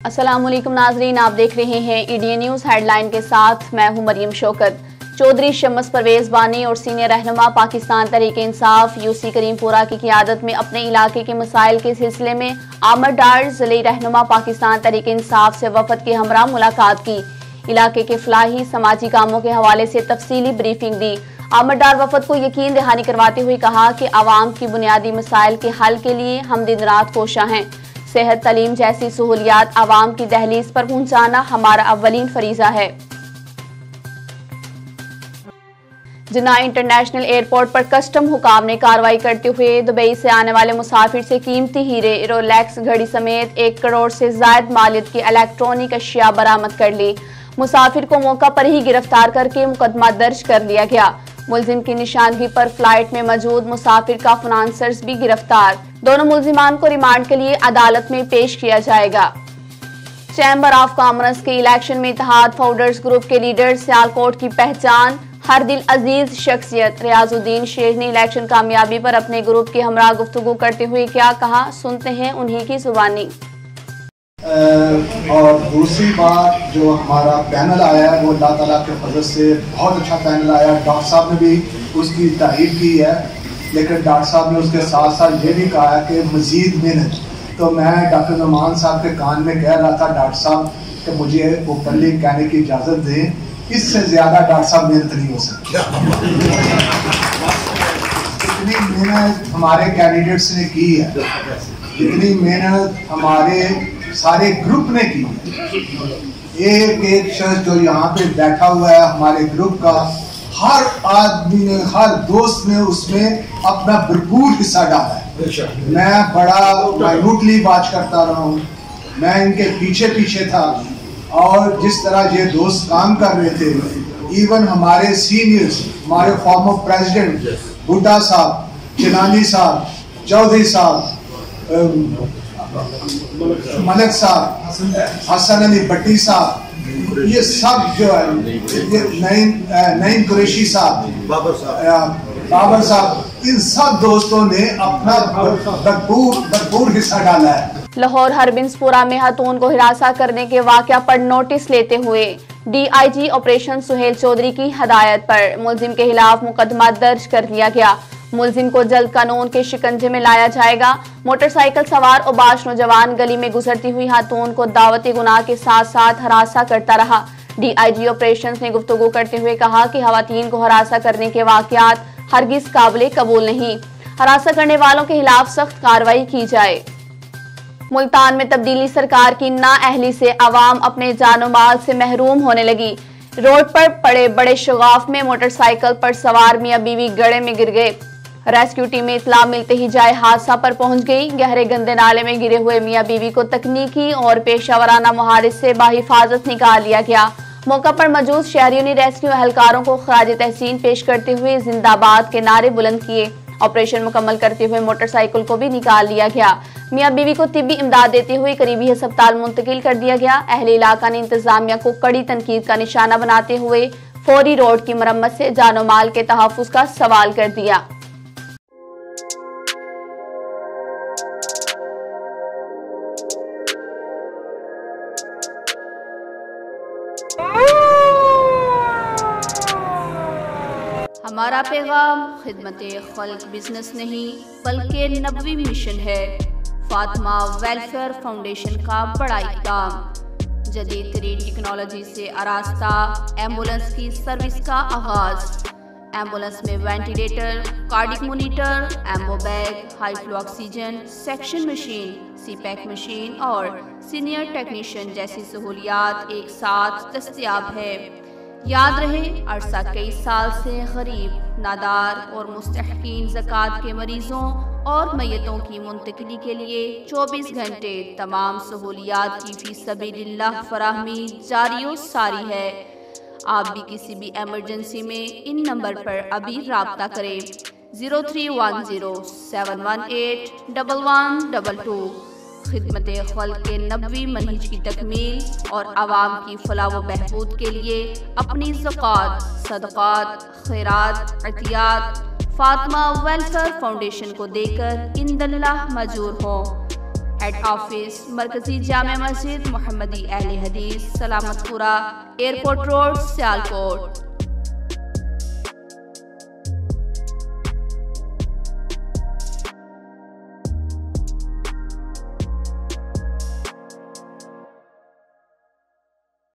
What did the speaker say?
अस्सलामुअलैकुम नाजरीन, आप देख रहे हैं ईडीएन न्यूज़ हेडलाइन के साथ। मैं हूं मरियम शौकत। चौधरी शम्स परवेज बानी और सीनियर रहनुमा पाकिस्तान तहरीक-ए-इंसाफ यूसी करीमपुरा की क़ियादत में अपने इलाके के मसाइल के सिलसिले में आमद डार ज़िले रहनुमा पाकिस्तान तहरीक-ए-इंसाफ से वफद के हमरा मुलाकात की। इलाके के फलाही समाजी कामों के हवाले से तफसीली ब्रीफिंग दी। आमद डार वफद को यकीन दहानी करवाते हुए कहा कि आवाम की बुनियादी मसाइल के हल के लिए हम दिन रात कोशा हैं। सेहत, तालीम जैसी सहूलियात आवाम की दहलीज पर पहुंचाना हमारा अव्वलीन फरीजा है। जिन्ना इंटरनेशनल एयरपोर्ट पर कस्टम हुकाम ने कार्रवाई करते हुए दुबई से आने वाले मुसाफिर से कीमती हीरे, रोलेक्स घड़ी समेत 1 करोड़ से जायद मालियत की इलेक्ट्रॉनिक अशिया बरामद कर ली। मुसाफिर को मौका पर ही गिरफ्तार करके मुकदमा दर्ज कर लिया गया। मुलजिम की निशानगी पर फ्लाइट में मौजूद मुसाफिर का फाइनेंसर्स भी गिरफ्तार। दोनों मुलजिमान को रिमांड के लिए अदालत में पेश किया जाएगा। चैम्बर ऑफ कॉमर्स के इलेक्शन में इत्तेहाद फाउंडर्स ग्रुप के लीडर सियालकोट की पहचान हर दिल अजीज शख्सियत रियाजुद्दीन शेख ने इलेक्शन कामयाबी पर अपने ग्रुप के हमरा गुफ्तगू करते हुए क्या कहा, सुनते हैं उन्हीं की जुबानी। और दूसरी बात, जो हमारा पैनल आया है वो अल्लाह ताला के फजल से बहुत अच्छा पैनल आया। डॉक्टर साहब ने भी उसकी तारीफ की है, लेकिन डॉक्टर साहब ने उसके साथ साथ ये भी कहा है कि मज़ीद मेहनत। तो मैं डॉक्टर नुमान साहब के कान में कह रहा था, डॉक्टर साहब कि मुझे ओपनली कहने की इजाज़त दें, इससे ज़्यादा डॉक्टर साहब मेहनत नहीं हो सकती। इतनी मेहनत हमारे कैंडिडेट्स ने की है, इतनी मेहनत हमारे सारे ग्रुप ने की। एक एक शख्स जो यहाँ पे बैठा हुआ है हमारे ग्रुप का, हर आदमी ने, हर दोस्त ने उसमें अपना भरपूर हिस्सा डाला है। मैं बड़ा माइन्यूटली बात करता रहा हूँ, मैं इनके पीछे पीछे था, और जिस तरह ये दोस्त काम कर रहे थे, इवन हमारे सीनियर्स, हमारे फॉर्मर प्रेसिडेंट भुट्टा साहब, चिलानी साहब, चौधरी साहब, मलिक साहब, हसन अली भट्टी साहब, ये सब जो है, ये नईम कुरैशी साहब, बाबर साहब, इन सब दोस्तों ने अपना भरपूर हिस्सा डाला है। लाहौर हरबिंसपुरा में खातून को हिरासत करने के वाकया पर नोटिस लेते हुए डीआईजी ऑपरेशन सुहेल चौधरी की हदायत पर मुलजिम के खिलाफ मुकदमा दर्ज कर लिया गया। मुलजिम को जल्द कानून के शिकंजे में लाया जाएगा। मोटरसाइकिल सवार उबाश नौजवान गली में गुजरती हुई खातून को दावती गुनाह के साथ साथ हरासा करता रहा। डीआईजी ऑपरेशंस ने गुफ्तगू करते हुए कहा कि खवातीन को हरासा करने के वाकयात हरगिज काबिल कबूल नहीं, हरासा करने वालों के खिलाफ सख्त कार्रवाई की जाए। मुल्तान में तब्दीली सरकार की नाअहली से आवाम अपने जानो माल से महरूम होने लगी। रोड पर पड़े बड़े शगाफ में मोटरसाइकिल पर सवार मियां बीवी गड्ढे में गिर गए। रेस्क्यू टीमें इत्तला मिलते ही जाए हादसा पर पहुंच गई। गहरे गंदे नाले में गिरे हुए मियां बीवी को तकनीकी और पेशावराना महारत से बाहिफाजत निकाल लिया गया। मौका पर मौजूद शहरियों ने रेस्क्यू एहलकारों को खराज तहसीन पेश करते हुए जिंदाबाद के नारे बुलंद किए। ऑपरेशन मुकम्मल करते हुए मोटरसाइकिल को भी निकाल लिया गया। मियां बीवी को तिब्बी इमदाद देते हुए करीबी अस्पताल मुंतकिल कर दिया गया। अहले इलाका ने इंतजामिया को कड़ी तनकीद का निशाना बनाते हुए फौरी रोड की मरम्मत से जानो माल के तहफ्फुज का सवाल कर दिया। हमारा पैगाम खिदमत खल्क बिजनेस नहीं बल्कि नबवी मिशन है। फातिमा वेलफेयर फाउंडेशन का बड़ा इक़दाम, जदीद तरीन टेक्नोलॉजी से आरास्ता एम्बुलेंस की सर्विस का आगाज। एम्बुलेंस में ventilator, cardiac monitor, ambu bag, high flow oxygen, suction machine, CPAP machine और सीनियर टेक्नीशियन जैसी सहूलियात एक साथ दस्तयाब है। याद रहे, अरसा कई साल से गरीब, नादार और मुस्तहकीन ज़कात के मरीजों और मैयतों की मुंतकिली के लिए 24 घंटे तमाम सहूलियात की फी सबीलिल्लाह फराहमी जारी सारी है। आप भी किसी भी एमरजेंसी में इन नंबर पर अभी राब्ता करें। 0310-718-1122। खिदमत खल्क के नबवी मनहज की तकमील और आवाम की फलाह व बहबूद के लिए अपनी ज़कात, सदक़ात, खैरात, अतियात फातिमा वेलफेयर फाउंडेशन को देकर इंदल्लाह मजूर हो। हेड ऑफिस मरकजी जामे मस्जिद मोहम्मदी अहले हदीस सलामतपुरा एयरपोर्ट रोड सियालकोट।